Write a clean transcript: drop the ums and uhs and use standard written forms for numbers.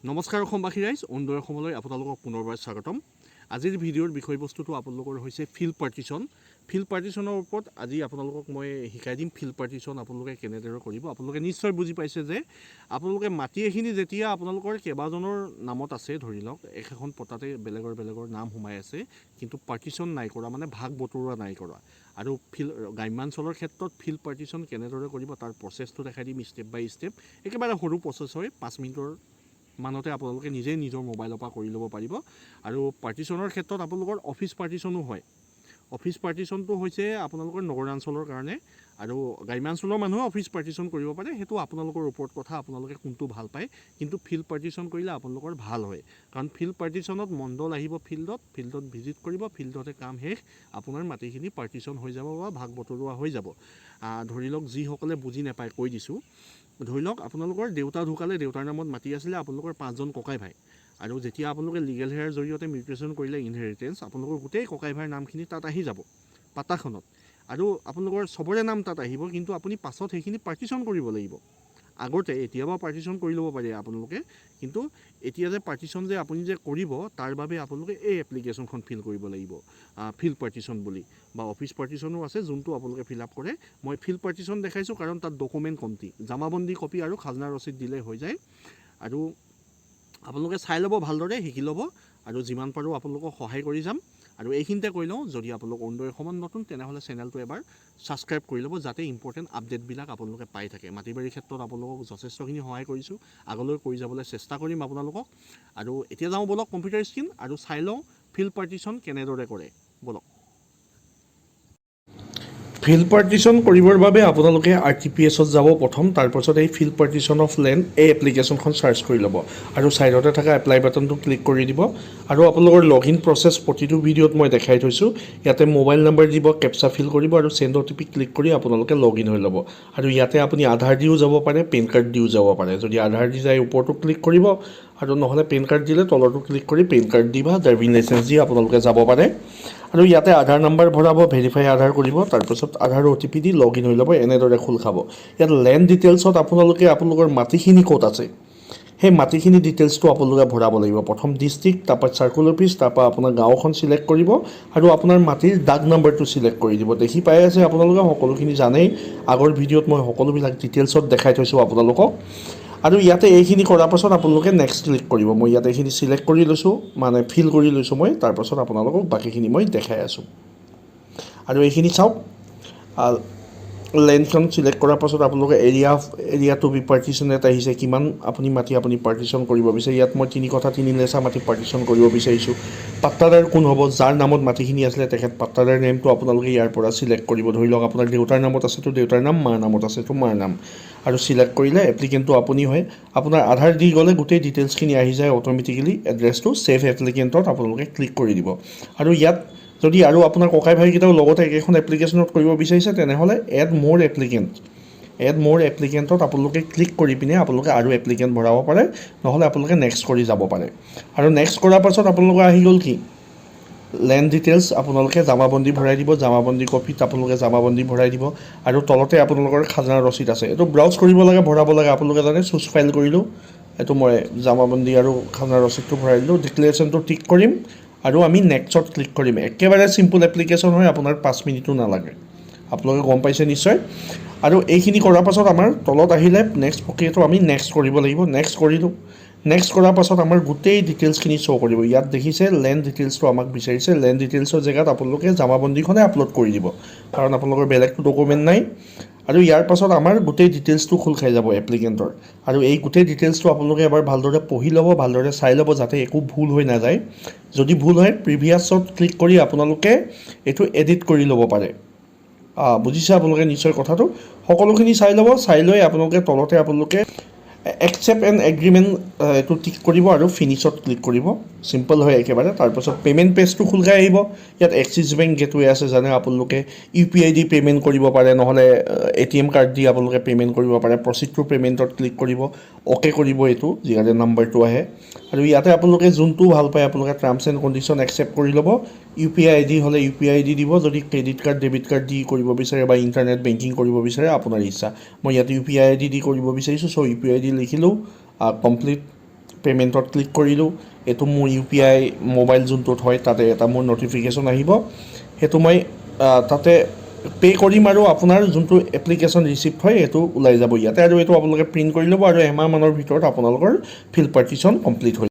নমস্কাৰ অসমবাসী ৰাইজ অন্যৰ অসমলৈ আপোনালোকক পুনৰবাৰ স্বাগতম। আজিৰ ভিডিঅ'ৰ বিষয়বস্তুটো আপোনালোকৰ হৈছে ফিল্ড পাৰ্টিশ্যন। ফিল্ড পাৰ্টিশ্যনৰ ওপৰত আজি আপোনালোকক মই শিকাই দিম ফিল্ড পাৰ্টিশ্যন আপোনালোকে কেনেদৰে কৰিব। আপোনালোকে নিশ্চয় বুজি পাইছে যে আপোনালোকে মাটি এখিনি যেতিয়া আপোনালোকৰ কেইবাজনৰ নামত আছে, ধৰি লওক এখন পটাতে বেলেগৰ নাম সোমাই আছে, কিন্তু পাৰ্টিশ্যন নাই কৰা, মানে ভাগ বতৰুৱা নাই কৰা। আৰু গ্ৰাম্যাঞ্চলৰ ক্ষেত্ৰত ফিল্ড পাৰ্টিশ্যন কেনেদৰে কৰিব তাৰ প্ৰচেছটো দেখাই দিম ষ্টেপ বাই ষ্টেপ। একেবাৰে সৰু প্ৰচেছ হয়, 5 মিনিটৰ মানতে আপোনালোকে নিজে নিজৰ মোবাইলৰ পৰা কৰি ল'ব পাৰিব। আৰু পাৰ্টিশ্যনৰ ক্ষেত্ৰত আপোনালোকৰ অফিচ পাৰ্টিশ্যনো হয়। অফিচ পাৰ্টিশ্যনটো হৈছে আপোনালোকৰ নগৰাঞ্চলৰ কাৰণে, আৰু গ্ৰাম্যাঞ্চলৰ মানুহে অফিচ পাৰ্টিশ্যন কৰিব পাৰে, সেইটো আপোনালোকৰ ওপৰত কথা, আপোনালোকে কোনটো ভাল পায়। কিন্তু ফিল্ড পাৰ্টিশ্যন কৰিলে আপোনালোকৰ ভাল হয়, কাৰণ ফিল্ড পাৰ্টিশ্যনত মণ্ডল আহিব, ফিল্ডত ভিজিট কৰিব, ফিল্ডতে কাম শেষ, আপোনাৰ মাটিখিনি পাৰ্টিশ্যন হৈ যাব বা ভাগ বতৰুৱা হৈ যাব। ধৰি লওক যিসকলে বুজি নাপায় কৈ দিছোঁ, ধৰি লওক আপোনালোকৰ দেউতা ঢুকালে, দেউতাৰ নামত মাটি আছিলে, আপোনালোকৰ 5জন ককাই ভাই, আৰু যেতিয়া আপোনালোকে লিগেল হেয়াৰ জৰিয়তে মিউটেশ্যন কৰিলে ইনহেৰিটেঞ্চ, আপোনালোকৰ গোটেই ককাই ভাইৰ নামখিনি তাত আহি যাব পাতাখনত, আৰু আপোনালোকৰ চবৰে নাম তাত আহিব। কিন্তু আপুনি পাছত সেইখিনি পাৰ্টিশ্যন কৰিব লাগিব। আগতে এতিয়া বা পাৰ্টিশ্যন কৰি ল'ব পাৰে আপোনালোকে, কিন্তু এতিয়া যে পাৰ্টিশ্যন যে আপুনি যে কৰিব, তাৰ বাবে আপোনালোকে এই এপ্লিকেশ্যনখন ফিল কৰিব লাগিব, ফিল্ড পাৰ্টিশ্যন বুলি, বা অফিচ পাৰ্টিশ্যনো আছে যোনটো আপোনালোকে ফিল আপ কৰে। মই ফিল্ড পাৰ্টিশ্যন দেখাইছোঁ কাৰণ তাত ডকুমেণ্ট কমটি, জামাবন্দী কপি আৰু খাজনা ৰচিদ দিলে হৈ যায়। আৰু আপোনালোকে চাই ল'ব, ভালদৰে শিকি ল'ব, আৰু যিমান পাৰোঁ আপোনালোকক সহায় কৰি যাম। আৰু এইখিনিতে কৈ লওঁ, যদি আপোনালোক অন্যৰ সমান নতুন তেনেহ'লে চেনেলটো এবাৰ ছাবস্ক্ৰাইব কৰি ল'ব, যাতে ইম্পৰ্টেণ্ট আপডেটবিলাক আপোনালোকে পাই থাকে। মাটি বাৰীৰ ক্ষেত্ৰত আপোনালোকক যথেষ্টখিনি সহায় কৰিছোঁ, আগলৈ কৰি যাবলৈ চেষ্টা কৰিম আপোনালোকক। আৰু এতিয়া যাওঁ ব'লক কম্পিউটাৰ স্ক্ৰীণ আৰু চাই লওঁ ফিল্ড পাৰ্টিশ্যন কেনেদৰে কৰে, ব'লক। ফিল্ড পাৰ্টিশ্যন কৰিবৰ বাবে আপোনালোকে ARTPSত যাব প্ৰথম, তাৰপাছত এই ফিল্ড পাৰ্টিশ্যন অফ লেণ্ড এই এপ্লিকেশ্যনখন চাৰ্চ কৰি ল'ব, আৰু ছাইডতে থকা এপ্লাই বাটনটো ক্লিক কৰি দিব। আৰু আপোনালোকৰ লগ ইন প্ৰচেছ প্ৰতিটো ভিডিঅ'ত মই দেখাই থৈছোঁ। ইয়াতে মোবাইল নম্বৰ দিব, কেপচা ফিল কৰিব, আৰু চেণ্ড OTP ক্লিক কৰি আপোনালোকে লগ ইন হৈ ল'ব। আৰু ইয়াতে আপুনি আধাৰ দিও যাব পাৰে, পেন কাৰ্ড দিও যাব পাৰে। যদি আধাৰ দি যায় ওপৰটো ক্লিক কৰিব, আৰু নহ'লে পেন কাৰ্ড দিলে তলৰটো ক্লিক কৰি পেন কাৰ্ড দি বা ড্ৰাইভিং লাইচেঞ্চ দি আপোনালোকে যাব পাৰে। আৰু ইয়াতে আধাৰ নাম্বাৰ ভৰাব, ভেৰিফাই আধাৰ কৰিব, তাৰপিছত আধাৰ OTP দি লগ ইন হৈ ল'ব, এনেদৰে খোল খাব। ইয়াত লেণ্ড ডিটেইলছত আপোনালোকে আপোনালোকৰ মাটিখিনি ক'ত আছে সেই মাটিখিনি ডিটেইলছটো আপোনালোকে ভৰাব লাগিব। প্ৰথম ডিষ্ট্ৰিক্ট, তাৰপৰা চাৰ্কুল অফিচ, তাৰপৰা আপোনাৰ গাঁওখন চিলেক্ট কৰিব, আৰু আপোনাৰ মাটিৰ দাগ নাম্বাৰটো চিলেক্ট কৰি দিব। দেখি পাই আছে আপোনালোকে, সকলোখিনি জানেই, আগৰ ভিডিঅ'ত মই সকলোবিলাক ডিটেইলছত দেখাই থৈছোঁ আপোনালোকক। আৰু ইয়াতে এইখিনি কৰাৰ পাছত আপোনালোকে নেক্সট ক্লিক কৰিব। মই ইয়াতে এইখিনি চিলেক্ট কৰি লৈছোঁ, মানে ফিল কৰি লৈছোঁ মই, তাৰপাছত আপোনালোকক বাকীখিনি মই দেখাই আছোঁ। আৰু এইখিনি চাওক, লেণ্ডখন চিলেক্ট কৰাৰ পাছত আপোনালোকে এৰিয়া টু বি পাৰ্টিশ্যনেট আহিছে, কিমান আপুনি মাটি আপুনি পাৰ্টিশ্যন কৰিব বিচাৰে। ইয়াত মই 3 কঠা 3 লেচা মাটি পাৰ্টিশ্যন কৰিব বিচাৰিছোঁ। পাট্টাদাৰ কোন হ'ব, যাৰ নামত মাটিখিনি আছিলে তেখেত পাট্টাদাৰ নেমটো আপোনালোকে ইয়াৰ পৰা চিলেক্ট কৰিব। ধৰি লওক আপোনাৰ দেউতাৰ নামত আছেতো দেউতাৰ নাম, মাৰ নামত আছেতো মাৰ নাম, আৰু চিলেক্ট কৰিলে এপ্লিকেণ্টটো আপুনি হয়। আপোনাৰ আধাৰ দি গ'লে গোটেই ডিটেইলছখিনি আহি যায় অট'মেটিকেলি। এড্ৰেছটো ছেভ এপ্লিকেণ্টত আপোনালোকে ক্লিক কৰি দিব। আৰু ইয়াত যদি আৰু আপোনাৰ ককাই ভাইকেইটাও লগতে একেখন এপ্লিকেশ্যনত কৰিব বিচাৰিছে, তেনেহ'লে এড মোৰ এপ্লিকেণ্টত আপোনালোকে ক্লিক কৰি পিনে আপোনালোকে আৰু এপ্লিকেণ্ট ভৰাব পাৰে, নহ'লে আপোনালোকে নেক্সট কৰি যাব পাৰে। আৰু নেক্সট কৰাৰ পাছত আপোনালোকৰ আহি গ'ল কি, লেণ্ড ডিটেইলছ, আপোনালোকে জামাবন্দী ভৰাই দিব, জামাবন্দী কপিত আপোনালোকে জামাবন্দী ভৰাই দিব, আৰু তলতে আপোনালোকৰ খাজনা ৰচিদ আছে। এইটো ব্ৰাউজ কৰিব লাগে, ভৰাব লাগে, আপোনালোকে জানে। চুজ ফাইল কৰিলোঁ, এইটো মই জামাবন্দী আৰু খাজনা ৰচিদটো ভৰাই দিলোঁ, ডিক্লেৰেশ্যনটো টিক কৰিম, আৰু আমি নেক্সটত ক্লিক কৰিম। একেবাৰে চিম্পল এপ্লিকেশ্যন হয়, আপোনাৰ 5 মিনিটো নালাগে, আপোনালোকে গম পাইছে নিশ্চয়। আৰু এইখিনি কৰাৰ পাছত আমাৰ তলত আহিলে নেক্সট প্ৰক্ৰিয়াটো আমি নেক্সট কৰিব লাগিব। নেক্সট কৰিলোঁ, নেক্সট কৰাৰ পাছত আমাৰ গোটেই ডিটেইলছখিনি শ্ব' কৰিব। ইয়াত দেখিছে লেণ্ড ডিটেইলছটো আমাক বিচাৰিছে, লেণ্ড ডিটেইলছৰ জেগাত আপোনালোকে জামাবন্দীখনে আপলোড কৰি দিব, কাৰণ আপোনালোকৰ বেলেগটো ডকুমেণ্ট নাই। আৰু ইয়াৰ পাছত আমাৰ গোটেই ডিটেইলছটো খোল খাই যাব এপ্লিকেণ্টৰ। আৰু এই গোটেই ডিটেইলছটো আপোনালোকে এবাৰ ভালদৰে পঢ়ি ল'ব, ভালদৰে চাই ল'ব, যাতে একো ভুল হৈ নাযায়। যদি ভুল হয় প্ৰিভিয়াছত ক্লিক কৰি আপোনালোকে এইটো এডিট কৰি ল'ব পাৰে। বুজিছে আপোনালোকে নিশ্চয় কথাটো। সকলোখিনি চাই ল'ব, চাই লৈ আপোনালোকে তলতে আপোনালোকে একচেপ্ট এণ্ড এগ্ৰিমেণ্ট এইটো টিক কৰিব, আৰু ফিনিছত ক্লিক কৰিব। চিম্পল হয় একেবাৰে। তাৰপাছত পে'মেণ্ট পেজটো খোল খাই আহিব। ইয়াত এক্সিছ বেংক গেটৱে আছে, জানে আপোনালোকে UPI দি পে'মেণ্ট কৰিব পাৰে, নহ'লে ATM কাৰ্ড দি আপোনালোকে পে'মেণ্ট কৰিব পাৰে। প্ৰচিড টু পে'মেণ্টত ক্লিক কৰিব, অ'কে কৰিব, এইটো যিহেতু নাম্বাৰটো আহে। আৰু ইয়াতে আপোনালোকে যোনটো ভাল পায় আপোনালোকে টাৰ্মছ এণ্ড কণ্ডিশ্যন একচেপ্ট কৰি ল'ব। UPI ID হ'লে UPI ID দিব, যদি ক্ৰেডিট কাৰ্ড ডেবিট কাৰ্ড দি কৰিব বিচাৰে বা ইণ্টাৰনেট বেংকিং কৰিব বিচাৰে আপোনাৰ ইচ্ছা। মই ইয়াতে UPI ID দি কৰিব বিচাৰিছোঁ, চ' UPI ID লিখিলোঁ, কমপ্লিট পে'মেণ্টত ক্লিক কৰিলোঁ এইটো মোৰ UPI মোবাইল যোনটোত হয় তাতে এটা মোৰ নটিফিকেশ্যন আহিব সেইটো মই তাতে পে' কৰিম আৰু আপোনাৰ যোনটো এপ্লিকেশ্যন ৰিচিপ্ট হয় সেইটো ওলাই যাব ইয়াতে আৰু এইটো আপোনালোকে প্ৰিণ্ট কৰি ল'ব আৰু এমাহমানৰ ভিতৰত আপোনালোকৰ ফিল্ড পাৰ্টিশ্যন কমপ্লিট হৈ